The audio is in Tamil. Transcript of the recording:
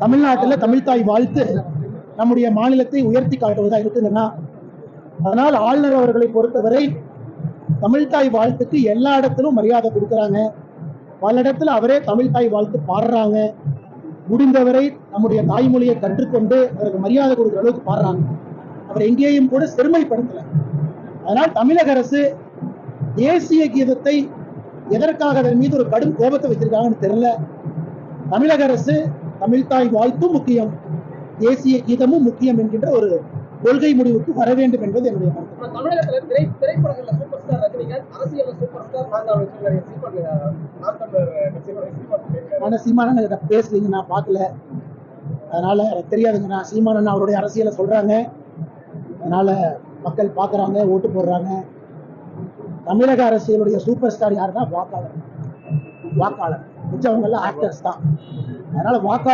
தமிழ்நாட்டில் தமிழ்தாய் வாழ்த்து நம்முடைய மாநிலத்தை உயர்த்தி காட்டுவதா இருக்குங்கன்னா, அதனால் ஆளுநர் அவர்களை பொறுத்தவரை தமிழ்தாய் வாழ்த்துக்கு எல்லா இடத்திலும் மரியாதை கொடுக்குறாங்க. பல இடத்துல அவரே தமிழ்தாய் வாழ்த்து பாடுறாங்க. முடிந்தவரை நம்முடைய தாய்மொழியை கற்றுக்கொண்டு அவருக்கு மரியாதை கொடுக்குற அளவுக்கு பாடுறாங்க. அவர் எங்கேயும் கூட சிறுமைப்படுத்தல. அதனால் தமிழக அரசு தேசிய கீதத்தை எதற்காக அதன் மீது ஒரு கடும் கோபத்தை வச்சிருக்காங்கன்னு தெரியல. தமிழக அரசு தமிழ்தாய் வாழ்த்தும் முக்கியம், தேசிய கீதமும் முக்கியம் என்கின்ற ஒரு கொள்கை முடிவுக்கு வர வேண்டும் என்பது என்னுடைய கருத்து. தமிழகத்தில் திரைப்படங்கள்ல சூப்பர் ஸ்டார் ரஜினிகாந்த், அரசியல் சூப்பர் ஸ்டார் சீமானன் பேசுறீங்க, நான் பார்க்கல, அதனால எனக்கு தெரியாதுங்க. நான் சீமானன் அவருடைய அரசியலை சொல்றாங்க, அதனால மக்கள் பார்க்கறாங்க, ஓட்டு போடுறாங்க. தமிழக அரசியலுடைய சூப்பர் ஸ்டார் யாருன்னா வாக்காளர். மிச்சவங்க எல்லாம் ஆக்டர்ஸ் தான். அதனால வாக்காளர்